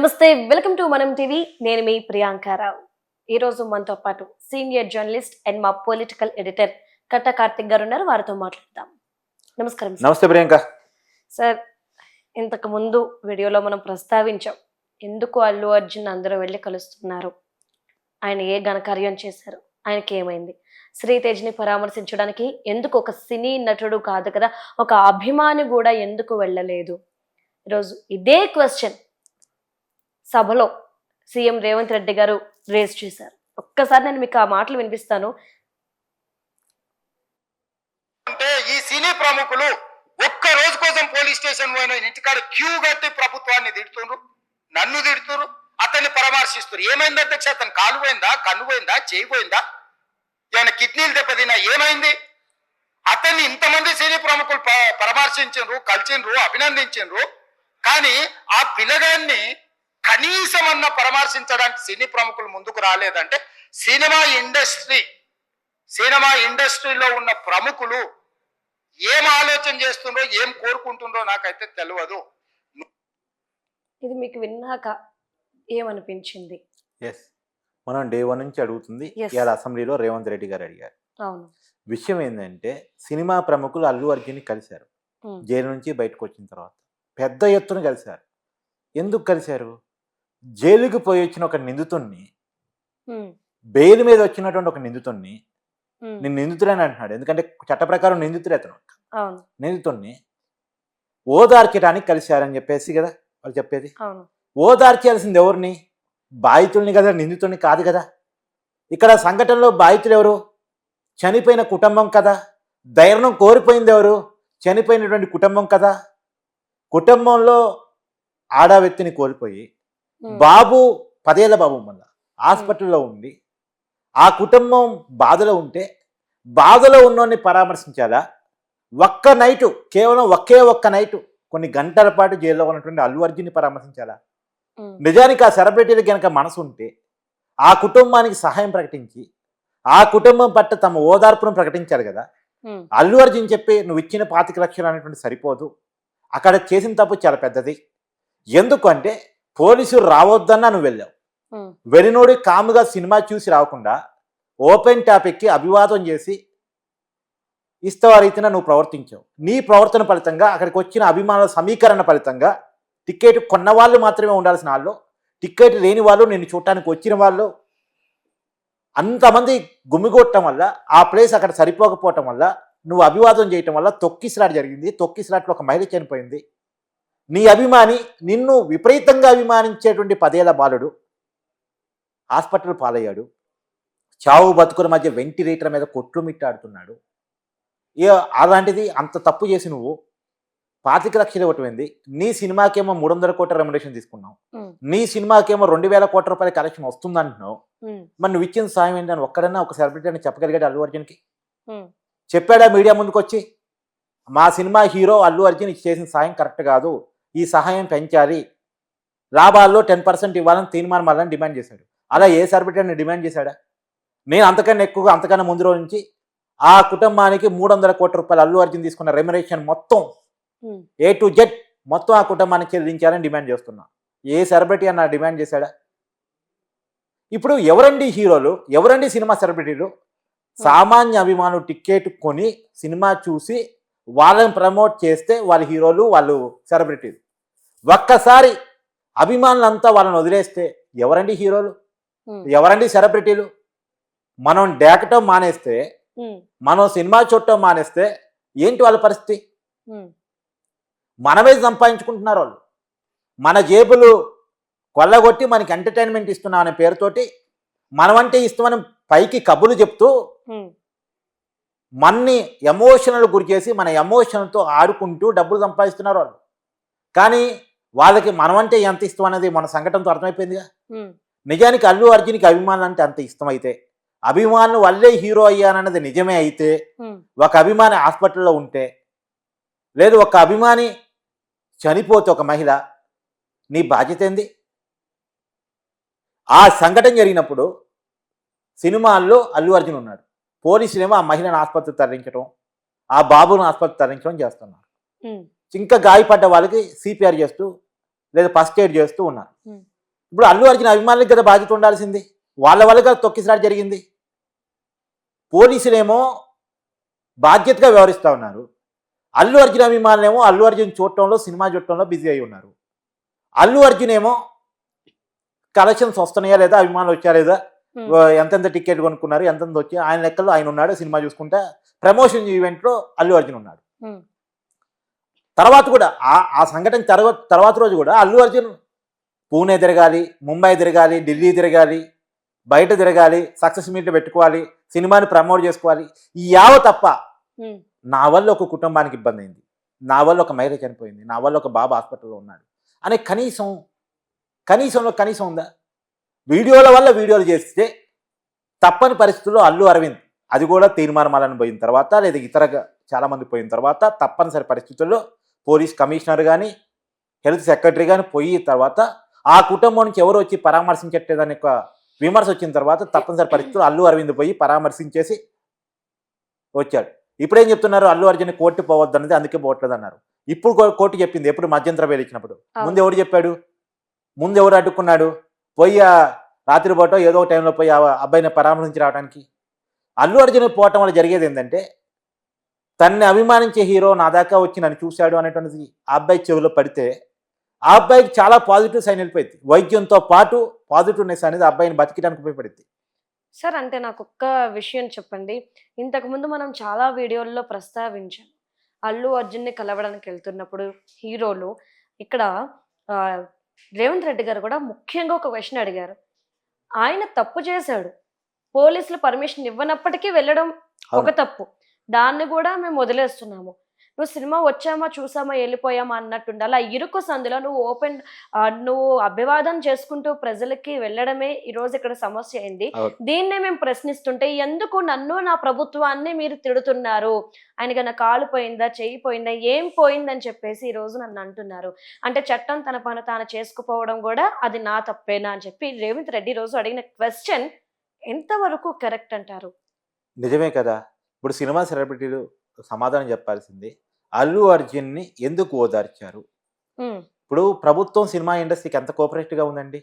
నమస్తే, welcome to మనం TV. నేను మీ ప్రియాంకారావు. ఈరోజు మనతో పాటు సీనియర్ జర్నలిస్ట్ అండ్ మా పొలిటికల్ ఎడిటర్ కట్ట కార్తిక్ గారు ఉన్నారు. వారితో మాట్లాడదాం. నమస్కారం సార్. నమస్తే ప్రియాంక. సార్, ఇంతకు ముందు వీడియోలో మనం ప్రస్తావించాం, ఎందుకు అల్లు అర్జున్ అందరూ వెళ్ళి కలుస్తున్నారు, ఆయన ఏ ఘనకార్యం చేశారు, ఆయనకి ఏమైంది, శ్రీతేజ్ని పరామర్శించడానికి ఎందుకు ఒక సినీ నటుడు కాదు కదా ఒక అభిమాని కూడా ఎందుకు వెళ్ళలేదు? ఈరోజు ఇదే క్వశ్చన్ సభలో సీఎం రేవంత్ రెడ్డి గారు రేస్ చేశారు. ఒక్కసారి నేను మీకు ఆ మాటలు వినిపిస్తాను. అంటే ఈ సినీ ప్రముఖులు ఒక్క రోజు కోసం పోలీస్ స్టేషన్ పోయిన ఇంటికాడ క్యూ కట్టి ప్రభుత్వాన్ని తిడుతున్నారు, నన్ను తిడుతున్నారు, అతన్ని పరామర్శిస్తున్నారు. ఏమైంది అధ్యక్ష? అతను కాలు పోయిందా, కన్ను పోయిందా, చేయి పోయిందా, ఏమైనా కిడ్నీలు దెబ్బతిన్నా, ఏమైంది? అతన్ని ఇంతమంది సినీ ప్రముఖులు పరామర్శించరు, కలిసిండ్రు, అభినందించరు. కానీ ఆ పిల్లగాన్ని కనీసం అన్న పరామర్శించడానికి సినీ ప్రముఖులు ముందుకు రాలేదంటే సినిమా ఇండస్ట్రీలో ఉన్న ప్రముఖులు ఏం ఆలోచన చేస్తుండ్రో, ఏం కోరుకుంటుండ్రో నాకైతే తెలియదు. ఇది మీకు విన్నాక ఏమనిపించింది? మనం డే 1 నుంచి అడుగుతుంది. ఇవాళ అసెంబ్లీలో రేవంత్ రెడ్డి గారు అడిగారు. అవును. విషయం ఏంటంటే సినిమా ప్రముఖులు అల్లు అర్జున్ని కలిశారు. జైలు నుంచి బయటకు వచ్చిన తర్వాత పెద్ద ఎత్తున కలిశారు. ఎందుకు కలిశారు? జైలుకి పోయి వచ్చిన ఒక నిందితుడిని, బెయిల్ మీద వచ్చినటువంటి ఒక నిందితుడిని, నేను నిందితుడని అంటున్నాడు, ఎందుకంటే చట్ట ప్రకారం నిందితుడే అతను. నిందితుడిని ఓదార్చడానికి కలిశారని చెప్పేసి కదా వాళ్ళు చెప్పేది. ఓదార్చాల్సింది ఎవరిని? బాధితుల్ని కదా, నిందితుడిని కాదు కదా. ఇక్కడ సంఘటనలో బాధితులు ఎవరు? చనిపోయిన కుటుంబం కదా. ధైర్యం కోల్పోయింది ఎవరు? చనిపోయినటువంటి కుటుంబం కదా. కుటుంబంలో ఆడా వ్యక్తిని కోల్పోయి బాబు 10 ఏళ్ల బాబు మళ్ళా హాస్పిటల్లో ఉండి ఆ కుటుంబం బాధలో ఉంటే బాధలో ఉన్నోడిని పరామర్శించాలా? ఒక్క నైటు, కేవలం ఒక్క నైటు కొన్ని గంటల పాటు జైల్లో ఉన్నటువంటి అల్లు అర్జున్ని పరామర్శించాలా? నిజానికి ఆ సెలబ్రిటీలకు కనుక మనసు ఉంటే ఆ కుటుంబానికి సహాయం ప్రకటించి ఆ కుటుంబం పట్ల తమ ఓదార్పును ప్రకటించారు కదా. అల్లు అర్జున్ చెప్పి నువ్వు ఇచ్చిన 25 లక్షలు అనేటువంటి సరిపోదు, అక్కడ చేసిన తప్పు చాలా పెద్దది. ఎందుకంటే పోలీసులు రావద్దన్నా నువ్వు వెళ్ళావు. వెరినోడి కాముగా సినిమా చూసి రాకుండా ఓపెన్ టాపిక్కి అభివాదం చేసి ఇస్తవ రీతిన నువ్వు ప్రవర్తించావు. నీ ప్రవర్తన ఫలితంగా అక్కడికి వచ్చిన అభిమానుల సమీకరణ ఫలితంగా టికెట్ కొన్న వాళ్ళు మాత్రమే ఉండాల్సిన వాళ్ళు, టికెట్ లేని వాళ్ళు, నిన్ను చూడటానికి వచ్చిన వాళ్ళు అంతమంది గుమిగొట్టడం వల్ల ఆ ప్లేస్ అక్కడ సరిపోకపోవటం వల్ల నువ్వు అభివాదం చేయటం వల్ల తొక్కిసలాట జరిగింది. తొక్కిసలాట్లో ఒక మహిళ చనిపోయింది. నీ అభిమాని, నిన్ను విపరీతంగా అభిమానించేటువంటి 10 ఏళ్ల బాలుడు హాస్పిటల్ పాలయ్యాడు. చావు బతుకుల మధ్య వెంటిలేటర్ మీద కొట్టుమిట్టాడుతున్నాడు. అలాంటిది అంత తప్పు చేసి నువ్వు 25 లక్షలు ఇవ్వటమైంది. నీ సినిమాకేమో 300 కోట్ల రెమ్యునరేషన్ తీసుకున్నావు, నీ సినిమాకేమో 2000 కోట్ల రూపాయల కలెక్షన్ వస్తుందంటున్నావు. మరి నువ్వు ఇచ్చిన సాయం ఏంటని ఒక్కడన్నా ఒక సెలబ్రిటీ అని చెప్పగలిగాడు అల్లు అర్జున్కి? చెప్పాడా మీడియా ముందుకు వచ్చి? మా సినిమా హీరో అల్లు అర్జున్ చేసిన సాయం కరెక్ట్ కాదు, ఈ సహాయం పెంచాలి, లాభాల్లో 10% ఇవ్వాలని తీర్మానం అవ్వాలని డిమాండ్ చేశాడు. అలా ఏ సెలబ్రిటీని డిమాండ్ చేశాడా? నేను అంతకన్నా ఎక్కువగా, అంతకన్నా ముందు రోజు నుంచి ఆ కుటుంబానికి 300 కోట్ల రూపాయలు అల్లు అర్జున్ తీసుకున్న రెమ్యునరేషన్ మొత్తం A to Z మొత్తం ఆ కుటుంబానికి చెల్లించాలని డిమాండ్ చేస్తున్నా. ఏ సెలబ్రిటీ అన్న డిమాండ్ చేశాడా? ఇప్పుడు ఎవరండి హీరోలు, ఎవరండి సినిమా సెలబ్రిటీలు? సామాన్య అభిమానులు టికెట్ కొని సినిమా చూసి వాళ్ళని ప్రమోట్ చేస్తే వాళ్ళ హీరోలు, వాళ్ళు సెలబ్రిటీలు. ఒక్కసారి అభిమానులంతా వాళ్ళని వదిలేస్తే ఎవరండి హీరోలు, ఎవరండి సెలబ్రిటీలు? మనం డేకటం మానేస్తే, మనం సినిమా చూడటం మానేస్తే ఏంటి వాళ్ళ పరిస్థితి? మనమే సంపాదించుకుంటున్నారు వాళ్ళు. మన జేబులు కొల్లగొట్టి మనకి ఎంటర్టైన్మెంట్ ఇస్తున్నాం అనే పేరుతోటి మనమంటే ఇస్తామని పైకి కబుర్లు చెప్తూ మన్ని ఎమోషనల్ గురి చేసి మన ఎమోషన్తో ఆడుకుంటూ డబ్బులు సంపాదిస్తున్నారు వాళ్ళు. కానీ వాళ్ళకి మనమంటే ఎంత ఇష్టం అనేది మన సంఘటనతో అర్థమైపోయిందిగా. నిజానికి అల్లు అర్జున్కి అభిమానులు అంటే అంత ఇష్టం అయితే, అభిమానులు వల్లే హీరో అయ్యానన్నది నిజమే అయితే, ఒక అభిమాని హాస్పిటల్లో ఉంటే, లేదు ఒక అభిమాని చనిపోతే ఒక మహిళ, నీ బాధ్యత ఏంది? ఆ సంఘటన జరిగినప్పుడు సినిమాల్లో అల్లు అర్జున్ ఉన్నాడు, పోలీసులేమో ఆ మహిళను ఆసుపత్రికి తరలించడం, ఆ బాబును ఆసుపత్రికి తరలించడం చేస్తున్నారు. ఇంకా గాయపడ్డ వాళ్ళకి CPR చేస్తూ లేదా ఫస్ట్ ఎయిడ్ చేస్తూ ఉన్నారు. ఇప్పుడు అల్లు అర్జున్ అభిమానులకు కదా బాధ్యత ఉండాల్సింది, వాళ్ళ వల్ల కదా తొక్కిసలాట జరిగింది. పోలీసులేమో బాధ్యతగా వ్యవహరిస్తూ ఉన్నారు, అల్లు అర్జున్ అభిమానులేమో అల్లు అర్జున్ చూడటంలో సినిమా చూడటంలో బిజీ అయి ఉన్నారు. అల్లు అర్జున్ ఏమో కలెక్షన్స్ వస్తున్నాయా లేదా, అభిమానులు వచ్చా లేదా, ఎంతెంత టికెట్ కొనుక్కున్నారు, ఎంతెంత వచ్చి ఆయన లెక్కల్లో ఆయన ఉన్నాడు, సినిమా చూసుకుంటా ప్రమోషన్ ఈవెంట్లో అల్లు అర్జున్ ఉన్నాడు. తర్వాత కూడా ఆ సంఘటన తర్వాత రోజు కూడా అల్లు అర్జున్ పూణే తిరగాలి, ముంబై తిరగాలి, ఢిల్లీ తిరగాలి, బయట తిరగాలి, సక్సెస్ మీట్లు పెట్టుకోవాలి, సినిమాని ప్రమోట్ చేసుకోవాలి. ఈ యావ తప్ప నా వల్ల ఒక కుటుంబానికి ఇబ్బంది అయింది, నా వల్ల ఒక మహిళ చనిపోయింది, నా వల్ల ఒక బాబు హాస్పిటల్లో ఉన్నాడు అనే కనీసం ఉందా? వీడియోల వల్ల వీడియోలు చేస్తే తప్పని పరిస్థితుల్లో అల్లు అరవింద్, అది కూడా తీర్మానాలను పోయిన తర్వాత లేదా ఇతరగా చాలామంది పోయిన తర్వాత తప్పనిసరి పరిస్థితుల్లో పోలీస్ కమిషనర్ కానీ హెల్త్ సెక్రటరీ కానీ పోయి తర్వాత ఆ కుటుంబం నుంచి ఎవరు వచ్చి పరామర్శించట్లేదని ఒక విమర్శ వచ్చిన తర్వాత తప్పనిసరి పరిస్థితుల్లో అల్లు అరవింద్ పోయి పరామర్శించేసి వచ్చాడు. ఇప్పుడేం చెప్తున్నారు, అల్లు అర్జున్ కోర్టు పోవద్దు అన్నది అందుకే పోవట్లేదు అన్నారు. ఇప్పుడు కోర్టు చెప్పింది ఎప్పుడు మధ్యంతర బెయిల్ ఇచ్చినప్పుడు. ముందు ఎవరు చెప్పాడు, ముందు ఎవరు అడ్డుకున్నాడు? పోయి రాత్రిపూట ఏదో టైంలో పోయి ఆ అబ్బాయిని పరామర్శించి రావడానికి. అల్లు అర్జున్ పోవటం వల్ల జరిగేది ఏంటంటే, తన్ని అభిమానించే హీరో నా దాకా వచ్చి నన్ను చూశాడు అనేటువంటిది ఆ అబ్బాయి చెవిలో పడితే ఆ అబ్బాయికి చాలా పాజిటివ్ సైన్ వెళ్ళిపోయింది. వైద్యంతో పాటు పాజిటివ్నెస్ అనేది ఆ అబ్బాయిని బతికడానికి ఉపయోగపడింది. సార్ అంటే నాకు ఒక్క విషయం చెప్పండి. ఇంతకుముందు మనం చాలా వీడియోల్లో ప్రస్తావించాం, అల్లు అర్జున్ని కలవడానికి వెళ్తున్నప్పుడు హీరోలు ఇక్కడ రేవంత్ రెడ్డి గారు కూడా ముఖ్యంగా ఒక క్వశ్చన్ అడిగారు. ఆయన తప్పు చేశాడు, పోలీసులు పర్మిషన్ ఇవ్వనప్పటికీ వెళ్ళడం ఒక తప్పు, దాన్ని కూడా మేము వదిలేస్తున్నాము. నువ్వు సినిమా వచ్చామా చూసామా వెళ్ళిపోయామా అన్నట్టుండి అలా ఇరుకు సందులో నువ్వు అభివాదం చేసుకుంటూ ప్రజలకి వెళ్ళడమే ఈరోజు ఇక్కడ సమస్య అయింది. దీన్నే మేము ప్రశ్నిస్తుంటే ఎందుకు నన్ను నా ప్రభుత్వాన్ని మీరు తిడుతున్నారు? ఆయనకి నా కాలు పోయిందా, చెయ్యి పోయిందా, ఏం పోయిందని చెప్పేసి ఈ రోజు నన్ను అంటున్నారు. అంటే చట్టం తన పని తాను చేసుకుపోవడం కూడా అది నా తప్పేనా అని చెప్పి రేవంత్ రెడ్డి రోజు అడిగిన క్వశ్చన్ ఎంతవరకు కరెక్ట్ అంటారు? నిజమే కదా. ఇప్పుడు సినిమా సెలబ్రిటీలు సమాధానం చెప్పాల్సింది, అల్లు అర్జున్ని ఎందుకు ఓదార్చారు? ఇప్పుడు ప్రభుత్వం సినిమా ఇండస్ట్రీకి ఎంత కోఆపరేటివ్గా ఉందండి.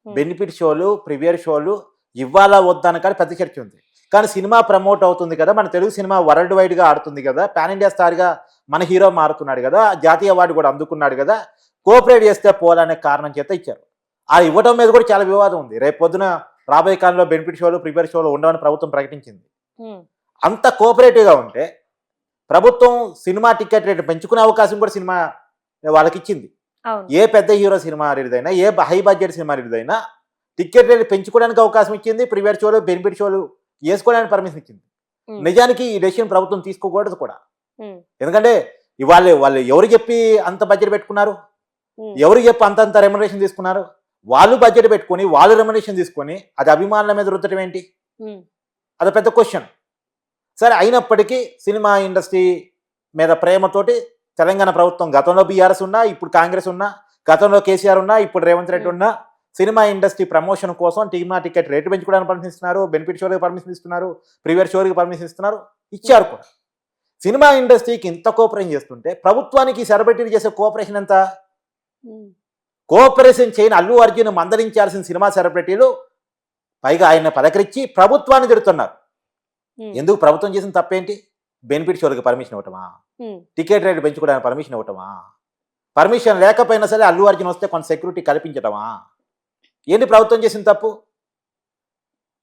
బెనిఫిట్ షోలు, ప్రీమియర్ షోలు ఇవ్వాలా వద్దాన కానీ పెద్ద చర్చ ఉంది. కానీ సినిమా ప్రమోట్ అవుతుంది కదా, మన తెలుగు సినిమా వరల్డ్ వైడ్గా ఆడుతుంది కదా, పాన్ ఇండియా స్టార్గా మన హీరో మారుతున్నాడు కదా, జాతీయ అవార్డు కూడా అందుకున్నాడు కదా, కోఆపరేట్ చేస్తే పోవాలనే కారణం చేత ఇచ్చారు. ఆ ఇవ్వడం మీద కూడా చాలా వివాదం ఉంది. రేపు పొద్దున రాబోయే కాలంలో బెనిఫిట్ షోలు, ప్రీమియర్ షోలు ఉండవని ప్రభుత్వం ప్రకటించింది. అంత కోఆపరేటివ్గా ఉంటే ప్రభుత్వం సినిమా టికెట్ రేటు పెంచుకునే అవకాశం కూడా సినిమా వాళ్ళకి ఇచ్చింది. ఏ పెద్ద హీరో సినిమా రిలీజ్ అయినా, ఏ హై బడ్జెట్ సినిమా రిలీజ్ అయినా టికెట్ రేటు పెంచుకోవడానికి అవకాశం ఇచ్చింది, ప్రీమియర్ షోలు, బెనిఫిట్ షోలు వేసుకోవడానికి పర్మిషన్ ఇచ్చింది. నిజానికి ఈ డెసిషన్ ప్రభుత్వం తీసుకోకూడదు కూడా. ఎందుకంటే వాళ్ళు ఎవరు చెప్పి అంత బడ్జెట్ పెట్టుకున్నారు, ఎవరు చెప్పి అంతంత రెమ్యునరేషన్ తీసుకున్నారు? వాళ్ళు బడ్జెట్ పెట్టుకొని వాళ్ళు రెమ్యునరేషన్ తీసుకొని అది అభిమానుల మీద రుద్దటం ఏంటి? అది పెద్ద క్వశ్చన్. సరే, అయినప్పటికీ సినిమా ఇండస్ట్రీ మీద ప్రేమతోటి తెలంగాణ ప్రభుత్వం, గతంలో బీఆర్ఎస్ ఉన్నా, ఇప్పుడు కాంగ్రెస్ ఉన్నా, గతంలో కేసీఆర్ ఉన్నా, ఇప్పుడు రేవంత్ రెడ్డి ఉన్నా, సినిమా ఇండస్ట్రీ ప్రమోషన్ కోసం సినిమా టికెట్ రేటు పెంచుకోవడానికి పర్మిషన్ ఇస్తున్నారు, బెనిఫిట్ షోకి పర్మిషన్ ఇస్తున్నారు, ప్రీమియర్ షోకి పర్మిషన్ ఇస్తున్నారు, ఇచ్చారు కూడా. సినిమా ఇండస్ట్రీకి ఇంత కోఆపరేషన్ చేస్తుంటే ప్రభుత్వానికి సెలబ్రిటీలు చేసే కోఆపరేషన్ ఎంత? కోఆపరేషన్ చేయని అల్లు అర్జున్ మందలించాల్సిన సినిమా సెలబ్రిటీలు పైగా ఆయన పలకరించి ప్రభుత్వాన్ని తిడుతున్నారు. ఎందుకు? ప్రభుత్వం చేసిన తప్పేంటి? బెనిఫిట్ షోలకి పర్మిషన్ ఇవ్వటమా, టికెట్ రేటు పెంచుకోవడానికి పర్మిషన్ ఇవ్వటమా, పర్మిషన్ లేకపోయినా సరే అల్లు అర్జున్ వస్తే కొంత సెక్యూరిటీ కల్పించటమా? ఏంటి ప్రభుత్వం చేసిన తప్పు?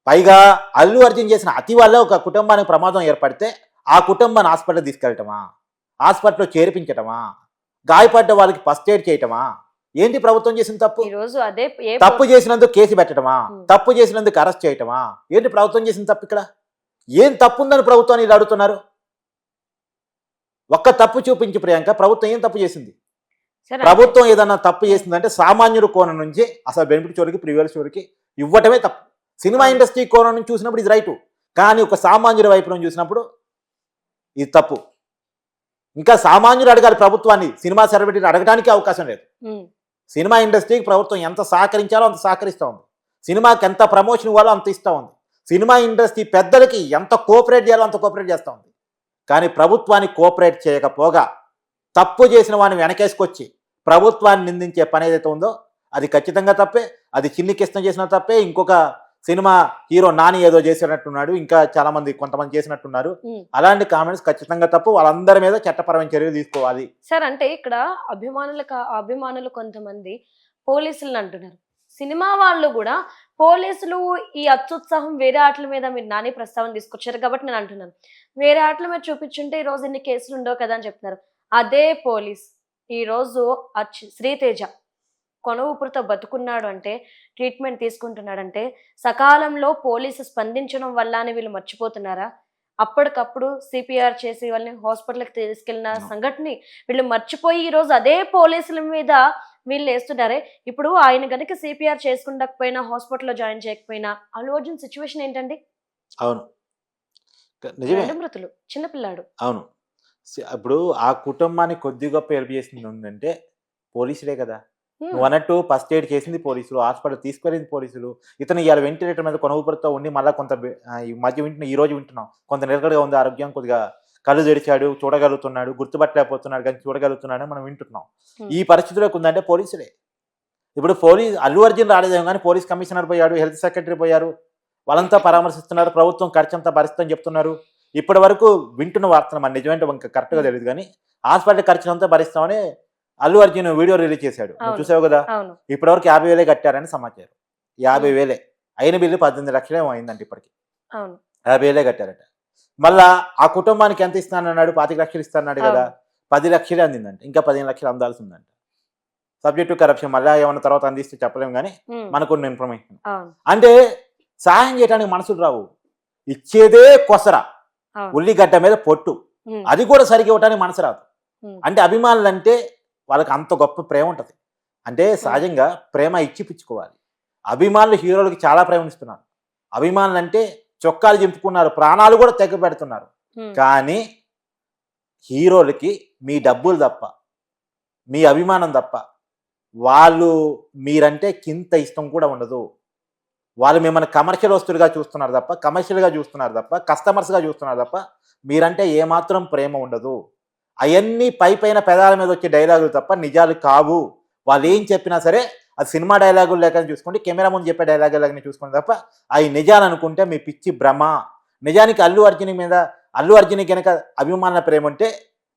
పైగా అల్లు అర్జున్ చేసిన అతి వల్ల ఒక కుటుంబానికి ప్రమాదం ఏర్పడితే ఆ కుటుంబాన్ని హాస్పిటల్ తీసుకెళ్ళటమా, హాస్పిటల్లో చేర్పించటమా, గాయపడ్డ వాళ్ళకి ఫస్ట్ ఎయిడ్ చేయటమా? ఏంటి ప్రభుత్వం చేసిన తప్పు? తప్పు చేసినందుకు కేసు పెట్టడమా, తప్పు చేసినందుకు అరెస్ట్ చేయటమా? ఏంటి ప్రభుత్వం చేసిన తప్పు? ఇక్కడ ఏం తప్పు ఉందని ప్రభుత్వాన్ని ఇలా అడుగుతున్నారు? ఒక్క తప్పు చూపించి ప్రియాంక, ప్రభుత్వం ఏం తప్పు చేసింది? ప్రభుత్వం ఏదన్నా తప్పు చేసిందంటే సామాన్యుడు కోణం నుంచి అసలు బెనిఫిట్ షోలకి, ప్రీమియర్ షోలకి ఇవ్వటమే తప్పు. సినిమా ఇండస్ట్రీ కోణం నుంచి చూసినప్పుడు ఇది రైటు, కానీ ఒక సామాన్యుడి వైపు నుంచి చూసినప్పుడు ఇది తప్పు. ఇంకా సామాన్యుడు అడగాలి ప్రభుత్వాన్ని, సినిమా సెలబ్రిటీలు అడగడానికి అవకాశం లేదు. సినిమా ఇండస్ట్రీకి ప్రభుత్వం ఎంత సహకరించాలో అంత సహకరిస్తూ ఉంది, సినిమాకి ఎంత ప్రమోషన్ ఇవ్వాలో అంత ఇస్తూ ఉంది, సినిమా ఇండస్ట్రీ పెద్దలకి ఎంత కోఆపరేట్ చేయాలో అంత కోఆపరేట్ చేస్తూ ఉంది. కానీ ప్రభుత్వాన్ని కోఆపరేట్ చేయకపోగా తప్పు చేసిన వాడిని వెనకేసుకొచ్చి ప్రభుత్వాన్ని నిందించే పని ఏదైతే ఉందో అది ఖచ్చితంగా తప్పే. అది చిన్ని కృష్ణ చేసిన తప్పే, ఇంకొక సినిమా హీరో నాని ఏదో చేసినట్టున్నాడు, ఇంకా చాలా మంది కొంతమంది చేసినట్టున్నారు. ఉమ్. అలాంటి కామెంట్స్ ఖచ్చితంగా తప్పు. వాళ్ళందరి మీద చట్టపరమైన చర్యలు తీసుకోవాలి. సార్ అంటే ఇక్కడ అభిమానులు కొంతమంది పోలీసులను అంటున్నారు. సినిమా వాళ్ళు కూడా పోలీసులు ఈ అత్యుత్సాహం వేరే ఆటల మీద మీరు నాని ప్రస్తావన తీసుకొచ్చారు కాబట్టి నేను అంటున్నాను. వేరే ఆటల మీద చూపించుంటే ఈ రోజు ఇన్ని కేసులు ఉండవు కదా అని చెప్తున్నారు. అదే పోలీస్ ఈ రోజు శ్రీతేజ కొన ఊపిరితో బతుకున్నాడు అంటే, ట్రీట్మెంట్ తీసుకుంటున్నాడంటే సకాలంలో పోలీసు స్పందించడం వల్ల అని వీళ్ళు మర్చిపోతున్నారా? అప్పటికప్పుడు సిపిఆర్ చేసి వాళ్ళని హాస్పిటల్కి తీసుకెళ్లిన సంఘటన వీళ్ళు మర్చిపోయి ఈ రోజు అదే పోలీసుల మీద వీళ్ళు వేస్తున్నారే. ఇప్పుడు ఆయన గనుక సిపిఆర్ చేసుకుండకపోయినా, హాస్పిటల్లో జాయిన్ చేయకపోయినా అల్లు అర్జున్ సిచ్యువేషన్ ఏంటండి? అవును, నిజమే. 2 మృతులు, చిన్నపిల్లాడు. అవును. ఇప్పుడు ఆ కుటుంబాన్ని కొద్ది గొప్ప హెల్ప్ చేసింది ఉందంటే పోలీసులే కదా. నువ్వు అన్నట్టు ఫస్ట్ ఎయిడ్ చేసింది పోలీసులు, హాస్పిటల్ తీసుకెళ్ళింది పోలీసులు. ఇతను ఇవాళ వెంటిలేటర్ మీద కొన ఊపిరితో ఉండి మళ్ళీ కొంత ఈ మధ్య ఈ రోజు వింటున్నాం, కొంత నిలకడగా ఉంది ఆరోగ్యం, కొద్దిగా కళ్ళు తెరిచాడు, చూడగలుగుతున్నాడు, గుర్తుపట్టలేకపోతున్నాడు కానీ చూడగలుగుతున్నాడు మనం వింటున్నాం. ఈ పరిస్థితిలోకి ఉందంటే పోలీసులే. ఇప్పుడు అల్లు అర్జున్ రాలేదేమో కానీ పోలీస్ కమిషనర్ పోయాడు, హెల్త్ సెక్రటరీ పోయారు, వాళ్ళంతా పరామర్శిస్తున్నారు, ప్రభుత్వం ఖర్చంతా భరిస్తుందని చెప్తున్నారు. ఇప్పటి వరకు వింటున్న వార్తలు మన నిజమేంటో ఇంకా కరెక్ట్గా తెలియదు కానీ హాస్పిటల్ ఖర్చులంతా భరిస్తామని అల్లు అర్జున్ వీడియో రిలీజ్ చేశాడు, నువ్వు చూసావు కదా. ఇప్పటివరకు 50,000 కట్టారని సమాచారం. 50,000 అయిన బిల్లు 18 లక్షలు అయిందంటే ఇప్పటికి 50,000 కట్టారట. మళ్ళా ఆ కుటుంబానికి ఎంత ఇస్తానన్నాడు? 25 లక్షలు ఇస్తానన్నాడు కదా, 10 లక్షలే అందిందంట, ఇంకా 15 లక్షలు అందాల్సి ఉందంట. సబ్జెక్టు కరప్షన్, మళ్ళీ ఏమన్నా తర్వాత అందిస్తే చెప్పలేము కానీ మనకున్న ఇన్ఫర్మేషన్. అంటే సహాయం చేయడానికి మనసులు రావు, ఇచ్చేదే కొసరా, ఉల్లిగడ్డ మీద పొట్టు, అది కూడా సరిగ్గా ఇవ్వటానికి మనసు రాదు. అంటే అభిమానులు అంటే వాళ్ళకి అంత గొప్ప ప్రేమ ఉంటుంది. అంటే సహజంగా ప్రేమ ఇచ్చి పుచ్చుకోవాలి. అభిమానులు హీరోలకి చాలా ప్రేమ ఇస్తున్నారు. అభిమానులు అంటే చొక్కాలు చింపుకున్నారు, ప్రాణాలు కూడా తెగ పెడుతున్నారు. కానీ హీరోలకి మీ డబ్బులు తప్ప, మీ అభిమానం తప్ప, వాళ్ళు మీరంటే కింత ఇష్టం కూడా ఉండదు. వాళ్ళు మిమ్మల్ని కమర్షియల్ వస్తువులుగా చూస్తున్నారు తప్ప, కమర్షియల్గా చూస్తున్నారు తప్ప, కస్టమర్స్గా చూస్తున్నారు తప్ప మీరంటే ఏమాత్రం ప్రేమ ఉండదు. అవన్నీ పైన పెదాల మీద వచ్చే డైలాగులు తప్ప నిజాలు కావు. వాళ్ళు ఏం చెప్పినా సరే అది సినిమా డైలాగులు లేక చూసుకోండి, కెమెరా ముందు చెప్పే డైలాగులు చూసుకోండి తప్ప అవి నిజాలు అనుకుంటే మీ పిచ్చి భ్రమ. నిజానికి అల్లు అర్జున్ కనుక అభిమాన ప్రేమ ఉంటే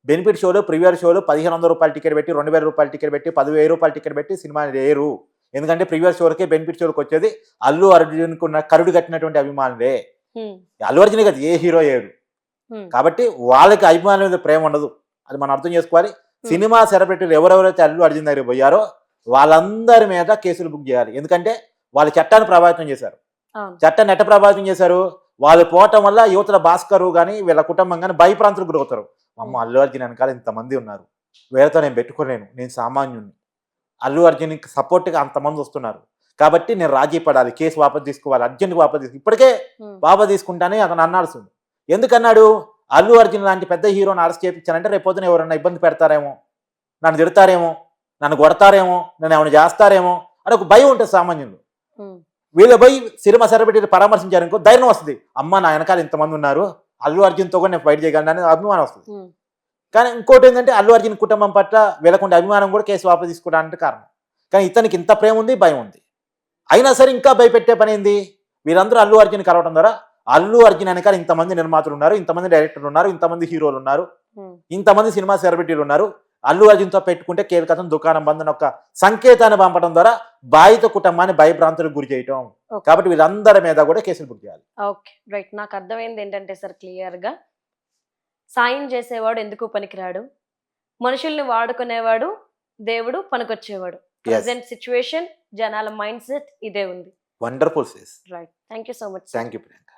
బెనిఫిట్ షోలు, ప్రీమియర్ షోలు 1,500 రూపాయలు టికెట్ పెట్టి, 2,000 రూపాయలు టికెట్ పెట్టి, 10,000 రూపాయలు టికెట్ పెట్టి సినిమా లేరు. ఎందుకంటే ప్రీమియర్ షోలకి బెనిఫిట్ షోలకు వచ్చేది అల్లు అర్జున్కు ఉన్న కరుడు కట్టినటువంటి అభిమానులే. అల్లు అర్జున్ కదా, ఏ హీరో ఏడు. కాబట్టి వాళ్ళకి అభిమానుల మీద ప్రేమ ఉండదు, అది మనం అర్థం చేసుకోవాలి. సినిమా సెలబ్రిటీలు ఎవరెవరైతే అల్లు అర్జున్ దగ్గర పోయారో వాళ్ళందరి మీద కేసులు బుక్ చేయాలి. ఎందుకంటే వాళ్ళు చట్టాన్ని ప్రభావితం చేశారు. చట్టాన్ని ఎట్ట ప్రభావితం చేశారు? వాళ్ళు పోవటం వల్ల యువతల భాస్కరు కానీ వీళ్ళ కుటుంబం కానీ భయప్రాంతులకు గురవుతారు. అమ్మ, అల్లు అర్జున్ వెనకాల ఇంతమంది ఉన్నారు, వీళ్ళతో నేను పెట్టుకోలేను, నేను సామాన్యుని, అల్లు అర్జున్కి సపోర్ట్గా అంతమంది వస్తున్నారు కాబట్టి నేను రాజీ పడాలి, కేసు వాపసు తీసుకోవాలి, అర్జెంట్గా వాపసు తీసుకో, ఇప్పటికే వాపసు తీసుకుంటానే అతను అన్నాల్సింది. ఎందుకన్నాడు? అల్లు అర్జున్ లాంటి పెద్ద హీరోని అరెస్ట్ చేయించానంటే రేపు పొద్దున ఎవరన్నా ఇబ్బంది పెడతారేమో, నన్ను తిడతారేమో, నన్ను కొడతారేమో, నన్ను ఏమైనా చేస్తారేమో అని ఒక భయం ఉంటుంది సామాన్యులు. వీళ్ళు పోయి సినిమా సెలబ్రిటీలు పరామర్శించారనుకో ధైర్యం వస్తుంది, అమ్మ నా వెనకాల ఇంతమంది ఉన్నారు, అల్లు అర్జున్తో కూడా నేను ఫైట్ చేయగలను అనే అభిమానం వస్తుంది. కానీ ఇంకోటి ఏంటంటే అల్లు అర్జున్ కుటుంబం పట్ల వీళ్ళకుండే అభిమానం కూడా కేసు వాపసు తీసుకోవడానికి కారణం. కానీ ఇతనికి ఇంత ప్రేమ ఉంది, భయం ఉంది, అయినా సరే ఇంకా భయపెట్టే పని ఏంది? వీరందరూ అల్లు అర్జున్ కలవడం ద్వారా అల్లు అర్జున్ వెనకాల ఇంతమంది నిర్మాతలు ఉన్నారు, ఇంతమంది డైరెక్టర్లు ఉన్నారు, ఇంతమంది హీరోలు ఉన్నారు, ఇంతమంది సినిమా సెలబ్రిటీలు ఉన్నారు, అల్లు అర్జున్తో పెట్టుకుంటే కేల్కతం దుకాణం బంద్ అని ఒక సంకేతాన్ని పంపడం ద్వారా బాధిత కుటుంబాన్ని భయభ్రాంతులకు గురి చేయటం. కాబట్టి వీళ్ళందరి మీద కూడా కేసులు బుక్ చేయాలి. Okay, right. నాకు అర్థమైంది ఏంటంటే సార్, క్లియర్గా సాయం చేసేవాడు ఎందుకు పనికిరాడు, మనుషుల్ని వాడుకునేవాడు దేవుడు పనికొచ్చేవాడు. ప్రెసెంట్ సిచ్యువేషన్ జనాల మైండ్ సెట్ ఇదే ఉంది. Wonderful. Right, thank you so much. Thank you Priyanka.